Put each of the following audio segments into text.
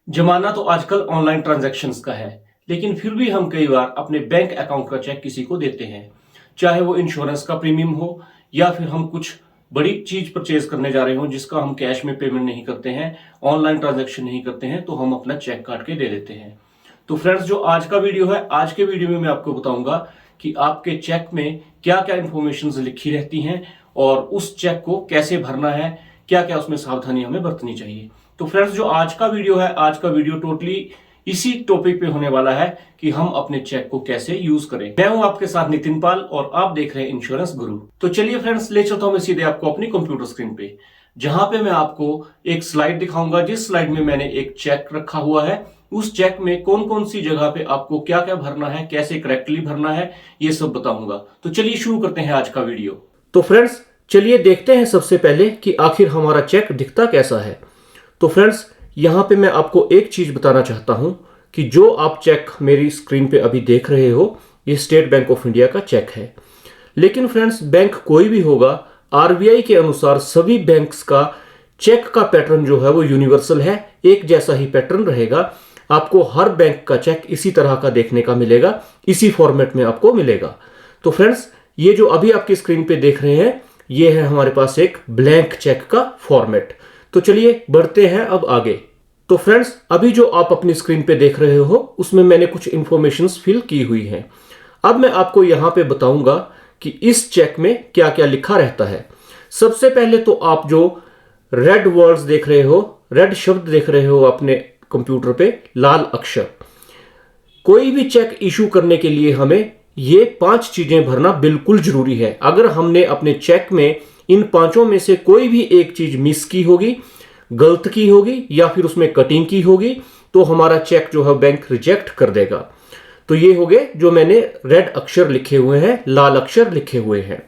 जमाना तो आजकल ऑनलाइन ट्रांजैक्शंस का है, लेकिन फिर भी हम कई बार अपने बैंक अकाउंट का चेक किसी को देते हैं। चाहे वो इंश्योरेंस का प्रीमियम हो या फिर हम कुछ बड़ी चीज परचेज करने जा रहे हो जिसका हम कैश में पेमेंट नहीं करते हैं, ऑनलाइन ट्रांजैक्शन नहीं करते हैं, तो हम अपना चेक काट के दे देते हैं। तो फ्रेंड्स, जो आज का वीडियो है, आज के वीडियो में मैं आपको बताऊंगा कि आपके चेक में क्या क्या इंफॉर्मेशन लिखी रहती हैं और उस चेक को कैसे भरना है, क्या क्या उसमें सावधानी हमें बरतनी चाहिए। तो फ्रेंड्स, जो आज का वीडियो है, आज का वीडियो टोटली इसी टॉपिक पे होने वाला है कि हम अपने चेक को कैसे यूज करें। मैं हूं आपके साथ नितिन पाल और आप देख रहे हैं इंश्योरेंस गुरु। तो चलिए फ्रेंड्स, ले चलता हूं मैं सीधे आपको अपनी कंप्यूटर स्क्रीन पे, जहां पे मैं आपको एक स्लाइड दिखाऊंगा, जिस स्लाइड में मैंने एक चेक रखा हुआ है। उस चेक में कौन कौन सी जगह पे आपको क्या क्या भरना है, कैसे करेक्टली भरना है, ये सब बताऊंगा। तो चलिए शुरू करते हैं आज का वीडियो। तो फ्रेंड्स, चलिए देखते हैं सबसे पहले कि आखिर हमारा चेक दिखता कैसा है। तो फ्रेंड्स, यहां पे मैं आपको एक चीज बताना चाहता हूं कि जो आप चेक मेरी स्क्रीन पे अभी देख रहे हो, ये स्टेट बैंक ऑफ इंडिया का चेक है। लेकिन फ्रेंड्स, बैंक कोई भी होगा, आरबीआई के अनुसार सभी बैंक्स का चेक का पैटर्न जो है वो यूनिवर्सल है, एक जैसा ही पैटर्न रहेगा। आपको हर बैंक का चेक इसी तरह का देखने का मिलेगा, इसी फॉर्मेट में आपको मिलेगा। तो फ्रेंड्स, ये जो अभी आपकी स्क्रीन पे देख रहे हैं, ये है हमारे पास एक ब्लैंक चेक का फॉर्मेट। तो चलिए बढ़ते हैं अब आगे। तो फ्रेंड्स, अभी जो आप अपनी स्क्रीन पे देख रहे हो, उसमें मैंने कुछ इंफॉर्मेशंस फिल की हुई हैं। अब मैं आपको यहां पे बताऊंगा कि इस चेक में क्या क्या लिखा रहता है। सबसे पहले तो आप जो रेड वर्ड्स देख रहे हो, रेड शब्द देख रहे हो अपने कंप्यूटर पे, लाल अक्षर, कोई भी चेक इशू करने के लिए हमें ये 5 चीजें भरना बिल्कुल जरूरी है। अगर हमने अपने चेक में इन 5 में से कोई भी एक चीज मिस की होगी, गलत की होगी या फिर उसमें कटिंग की होगी, तो हमारा चेक जो है बैंक रिजेक्ट कर देगा। तो ये हो गए जो मैंने रेड अक्षर लिखे हुए हैं, लाल अक्षर लिखे हुए हैं।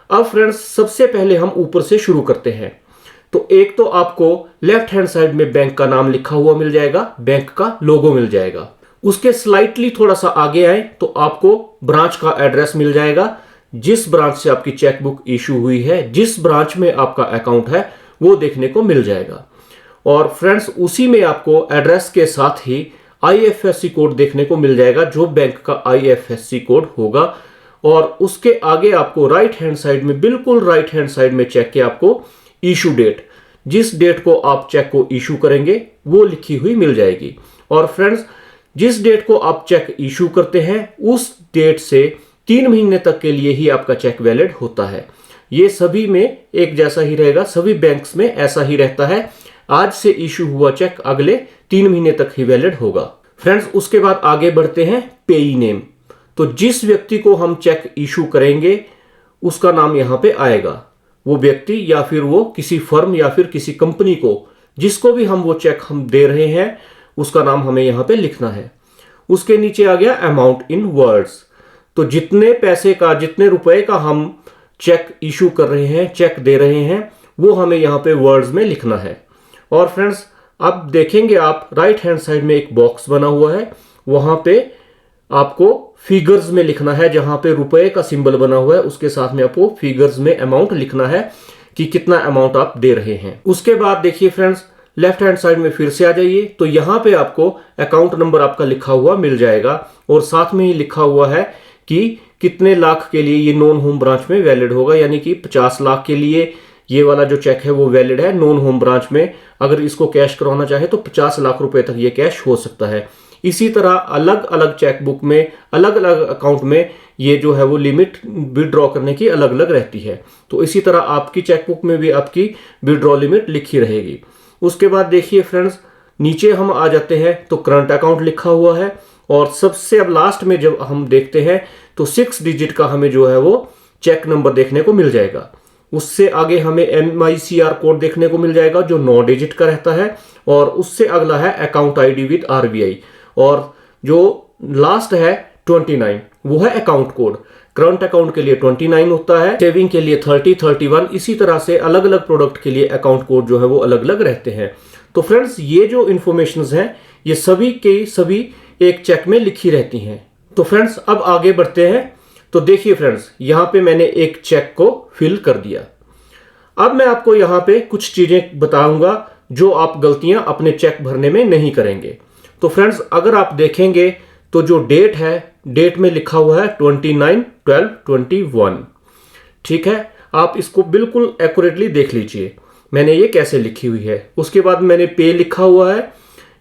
अब फ्रेंड्स, सबसे पहले हम ऊपर से शुरू करते हैं। तो एक तो आपको लेफ्ट हैंड साइड में बैंक का नाम लिखा हुआ मिल जाएगा, बैंक का लोगो मिल जाएगा। उसके स्लाइटली थोड़ा सा आगे आए तो आपको ब्रांच का एड्रेस मिल जाएगा, जिस ब्रांच से आपकी चेकबुक इशू हुई है, जिस ब्रांच में आपका अकाउंट है, वो देखने को मिल जाएगा। और फ्रेंड्स, उसी में आपको एड्रेस के साथ ही आईएफएससी कोड देखने को मिल जाएगा, जो बैंक का आईएफएससी कोड होगा। और उसके आगे आपको राइट हैंड साइड में, बिल्कुल राइट हैंड साइड में चेक के आपको इशू डेट, जिस डेट को आप चेक को इशू करेंगे, वो लिखी हुई मिल जाएगी। और फ्रेंड्स, जिस डेट को आप चेक इशू करते हैं, उस डेट से 3 महीने तक के लिए ही आपका चेक वैलिड होता है। ये सभी में एक जैसा ही रहेगा, सभी बैंक्स में ऐसा ही रहता है। आज से इशू हुआ चेक अगले 3 महीने तक ही वैलिड होगा। फ्रेंड्स, उसके बाद आगे बढ़ते हैं पेई नेम। तो जिस व्यक्ति को हम चेक इशू करेंगे, उसका नाम यहां पे आएगा। वो व्यक्ति या फिर वो किसी फर्म या फिर किसी कंपनी को, जिसको भी हम वो चेक हम दे रहे हैं, उसका नाम हमें यहां पे लिखना है। उसके नीचे आ गया अमाउंट इन वर्ड्स। तो जितने पैसे का, जितने रुपए का हम चेक इशू कर रहे हैं, चेक दे रहे हैं, वो हमें यहां पे वर्ड्स में लिखना है। और फ्रेंड्स, अब देखेंगे आप राइट हैंड साइड में एक बॉक्स बना हुआ है, वहां पे आपको फिगर्स में लिखना है। जहां पे रुपए का सिंबल बना हुआ है, उसके साथ में आपको फिगर्स में अमाउंट लिखना है कि कितना अमाउंट आप दे रहे हैं। उसके बाद देखिए फ्रेंड्स, लेफ्ट हैंड साइड में फिर से आ जाइए, तो यहां पे आपको अकाउंट नंबर आपका लिखा हुआ मिल जाएगा। और साथ में ही लिखा हुआ है कि कितने लाख के लिए ये नॉन होम ब्रांच में वैलिड होगा, यानी कि 50 लाख के लिए ये वाला जो चेक है वो वैलिड है नॉन होम ब्रांच में। अगर इसको कैश करवाना चाहे तो 50 लाख रुपए तक ये कैश हो सकता है। इसी तरह अलग अलग चेकबुक में, अलग अलग अकाउंट में ये जो है वो लिमिट विड्रॉ करने की अलग अलग रहती है। तो इसी तरह आपकी चेकबुक में भी आपकी विड्रॉ लिमिट लिखी रहेगी। उसके बाद देखिए फ्रेंड्स, नीचे हम आ जाते हैं तो करंट अकाउंट लिखा हुआ है। और सबसे अब लास्ट में जब हम देखते हैं तो 6 डिजिट का हमें जो है वो चेक नंबर देखने को मिल जाएगा। उससे आगे हमें MICR कोड देखने को मिल जाएगा, जो 9 डिजिट का रहता है। और उससे अगला है अकाउंट आईडी विद RBI। और जो लास्ट है 29, वो है अकाउंट कोड। करंट अकाउंट के लिए 29 होता है, सेविंग के लिए 30, 31, इसी तरह से अलग अलग प्रोडक्ट के लिए अकाउंट कोड जो है वो अलग अलग रहते हैं। तो फ्रेंड्स, ये जो इंफॉर्मेशन है, ये सभी के सभी एक चेक में लिखी रहती हैं। तो फ्रेंड्स, अब आगे बढ़ते हैं। तो देखिए फ्रेंड्स, यहां पे मैंने एक चेक को फिल कर दिया। अब मैं आपको यहां पे कुछ चीजें बताऊंगा जो आप गलतियां अपने चेक भरने में नहीं करेंगे। तो फ्रेंड्स, अगर आप देखेंगे तो जो डेट है, डेट में लिखा हुआ है 29/12/21। ठीक है, आप इसको बिल्कुल एक्यूरेटली देख लीजिए मैंने ये कैसे लिखी हुई है। उसके बाद मैंने पे लिखा हुआ है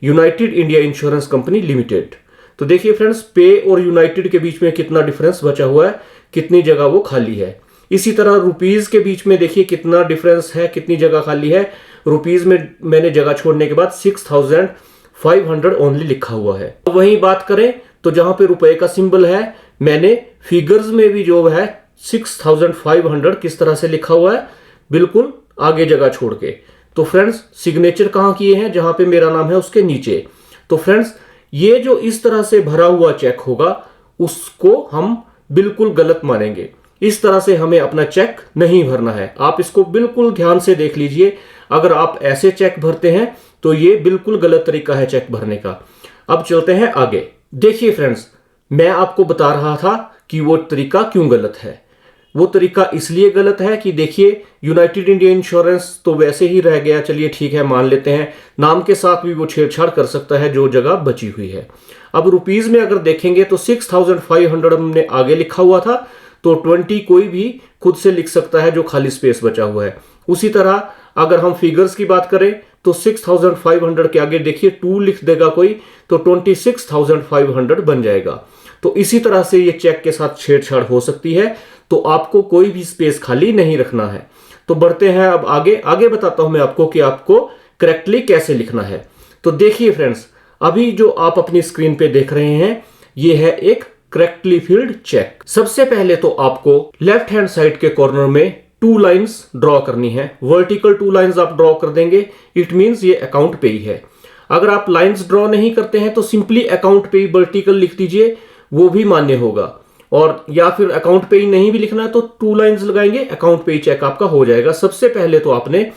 United India insurance company limited. तो देखिए फ्रेंड्स, पे और यूनाइटेड के बीच में कितना डिफरेंस बचा हुआ है, कितनी जगह वो खाली है। इसी तरह रुपीज के बीच में देखिए कितना डिफरेंस है, कितनी जगह खाली है। रुपीज में मैंने जगह छोड़ने के बाद 6500 ओनली लिखा हुआ है। वही बात करें तो जहां पे रुपए का सिंबल है, मैंने फिगर्स में भी जो है 6500 किस तरह से लिखा हुआ है, बिल्कुल आगे जगह छोड़ के। तो फ्रेंड्स, सिग्नेचर कहां किए हैं, जहां पे मेरा नाम है उसके नीचे। तो फ्रेंड्स, ये जो इस तरह से भरा हुआ चेक होगा उसको हम बिल्कुल गलत मानेंगे। इस तरह से हमें अपना चेक नहीं भरना है। आप इसको बिल्कुल ध्यान से देख लीजिए। अगर आप ऐसे चेक भरते हैं तो ये बिल्कुल गलत तरीका है चेक भरने का। अब चलते हैं आगे। देखिए फ्रेंड्स, मैं आपको बता रहा था कि वो तरीका क्यों गलत है। वो तरीका इसलिए गलत है कि देखिए, यूनाइटेड इंडिया इंश्योरेंस तो वैसे ही रह गया, चलिए ठीक है मान लेते हैं, नाम के साथ भी वो छेड़छाड़ कर सकता है जो जगह बची हुई है। अब रुपीज में अगर देखेंगे तो 6500 हमने आगे लिखा हुआ था, तो 20 कोई भी खुद से लिख सकता है जो खाली स्पेस बचा हुआ है। उसी तरह अगर हम फिगर्स की बात करें तो 6500 के आगे देखिए 2 लिख देगा कोई, तो 26500 बन जाएगा। तो इसी तरह से ये चेक के साथ छेड़छाड़ हो सकती है, तो आपको कोई भी स्पेस खाली नहीं रखना है। तो बढ़ते हैं अब आगे बताता हूं मैं आपको कि आपको करेक्टली कैसे लिखना है। तो देखिए फ्रेंड्स, अभी जो आप अपनी स्क्रीन पे देख रहे हैं ये है एक करेक्टली फिल्ड चेक। सबसे पहले तो आपको लेफ्ट हैंड साइड के कॉर्नर में 2 लाइंस ड्रॉ करनी है। वर्टिकल 2 लाइंस आप ड्रॉ कर देंगे, इट मींस ये अकाउंट पे ही है। अगर आप लाइंस ड्रॉ नहीं करते हैं तो सिंपली अकाउंट पे ही वर्टिकल लिख दीजिए, वो भी मान्य होगा। और या फिर अकाउंट पे ही नहीं भी लिखना है तो 2 लाइंस लगाएंगे, अकाउंट पे ही चेक आपका हो जाएगा। सबसे पहले तो आपने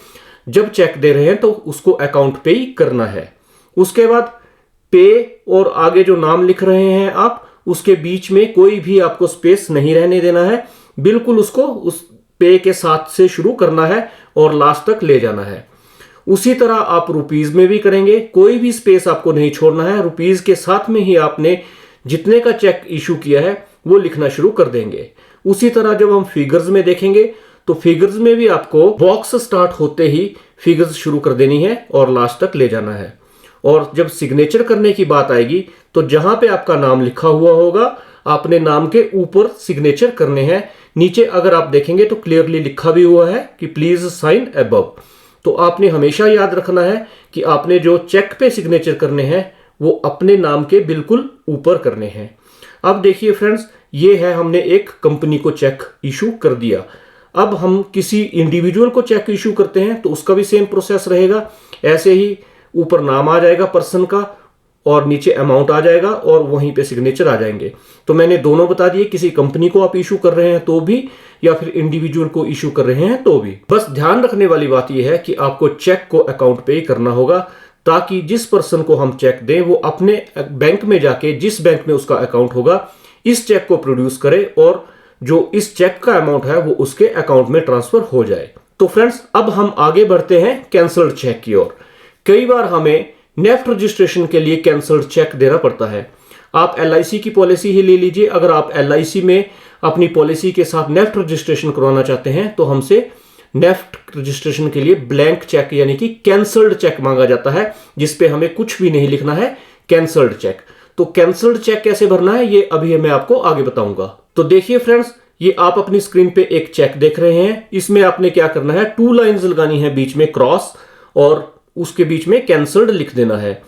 जब चेक दे रहे हैं तो उसको अकाउंट पे ही करना है। उसके बाद पे और आगे जो नाम लिख रहे हैं आप, उसके बीच में कोई भी आपको स्पेस नहीं रहने देना है। बिल्कुल उसको उस पे के साथ से शुरू करना है और लास्ट तक ले जाना है। उसी तरह आप रुपीज में भी करेंगे, कोई भी स्पेस आपको नहीं छोड़ना है। रुपीज के साथ में ही आपने जितने का चेक इशू किया है वो लिखना शुरू कर देंगे। उसी तरह जब हम फिगर्स में देखेंगे तो फिगर्स में भी आपको बॉक्स स्टार्ट होते ही फिगर्स शुरू कर देनी है और लास्ट तक ले जाना है। और जब सिग्नेचर करने की बात आएगी तो जहां पे आपका नाम लिखा हुआ होगा आपने नाम के ऊपर सिग्नेचर करने हैं। नीचे अगर आप देखेंगे तो क्लियरली लिखा भी हुआ है कि प्लीज साइन अबव। तो आपने हमेशा याद रखना है कि आपने जो चेक पे सिग्नेचर करने हैं वो अपने नाम के बिल्कुल ऊपर करने हैं। अब देखिए फ्रेंड्स, ये है हमने एक कंपनी को चेक इशू कर दिया। अब हम किसी इंडिविजुअल को चेक इशू करते हैं तो उसका भी सेम प्रोसेस रहेगा। ऐसे ही ऊपर नाम आ जाएगा पर्सन का और नीचे अमाउंट आ जाएगा और वहीं पे सिग्नेचर आ जाएंगे। तो मैंने दोनों बता दिए, किसी कंपनी को आप इशू कर रहे हैं तो भी, या फिर इंडिविजुअल को इशू कर रहे हैं तो भी। बस ध्यान रखने वाली बात यह है कि आपको चेक को अकाउंट पे ही करना होगा, ताकि जिस पर्सन को हम चेक दें वो अपने बैंक में जाके, जिस बैंक में उसका अकाउंट होगा, इस चेक को प्रोड्यूस करे और जो इस चेक का अमाउंट है वो उसके अकाउंट में ट्रांसफर हो जाए। तो फ्रेंड्स, अब हम आगे बढ़ते हैं कैंसल्ड चेक की ओर। कई बार हमें नेफ्ट रजिस्ट्रेशन के लिए कैंसल्ड चेक देना पड़ता है। आप LIC की पॉलिसी ही ले लीजिए। अगर आप LIC में अपनी पॉलिसी के साथ नेफ्ट रजिस्ट्रेशन करवाना चाहते हैं तो हमसे नेफ्ट रजिस्ट्रेशन के लिए ब्लैंक चेक यानी कि कैंसल्ड चेक मांगा जाता है, जिसपे हमें कुछ भी नहीं लिखना है, कैंसल्ड चेक। तो कैंसल्ड चेक कैसे भरना है ये अभी मैं आपको आगे बताऊंगा। तो देखिए फ्रेंड्स, ये आप अपनी स्क्रीन पे एक चेक देख रहे हैं। इसमें आपने क्या करना है, 2 लाइंस लगानी है बीच में क्रॉस और उसके बीच में कैंसल्ड लिख देना है।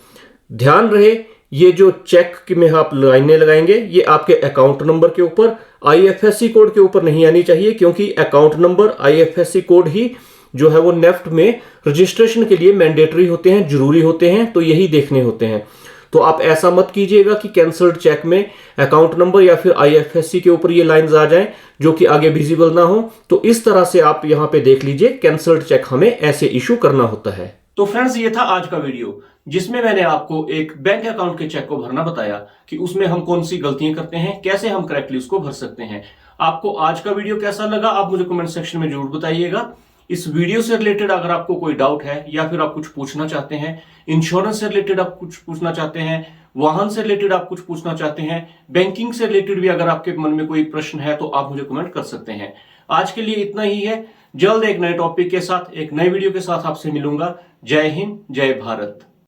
ध्यान रहे, ये जो चेक में आप लाइनें लगाएंगे ये आपके अकाउंट नंबर के ऊपर, IFSC कोड के ऊपर नहीं आनी चाहिए, क्योंकि अकाउंट नंबर, IFSC कोड ही जो है वो नेफ्ट में रजिस्ट्रेशन के लिए मैंडेटरी होते हैं, जरूरी होते हैं, तो यही देखने होते हैं। तो आप ऐसा मत कीजिएगा कि कैंसल्ड चेक में अकाउंट नंबर या फिर IFSC के ऊपर ये लाइंस आ जाएं जो कि आगे विजिबल ना हो। तो इस तरह से आप यहां पे देख लीजिए, कैंसल्ड चेक हमें ऐसे इशू करना होता है। तो फ्रेंड्स, ये था आज का वीडियो जिसमें मैंने आपको एक बैंक अकाउंट के चेक को भरना बताया कि उसमें हम कौन सी गलतियां करते हैं, कैसे हम करेक्टली उसको भर सकते हैं। आपको आज का वीडियो कैसा लगा आप मुझे कमेंट सेक्शन में जरूर बताइएगा। इस वीडियो से रिलेटेड अगर आपको कोई डाउट है या फिर आप कुछ पूछना चाहते हैं, इंश्योरेंस से रिलेटेड आप कुछ पूछना चाहते हैं, वाहन से रिलेटेड आप कुछ पूछना चाहते हैं, बैंकिंग से रिलेटेड भी अगर आपके मन में कोई प्रश्न है तो आप मुझे कमेंट कर सकते हैं। आज के लिए इतना ही है। जल्द एक नए टॉपिक के साथ, एक नए वीडियो के साथ आपसे मिलूंगा। जय हिंद, जय भारत।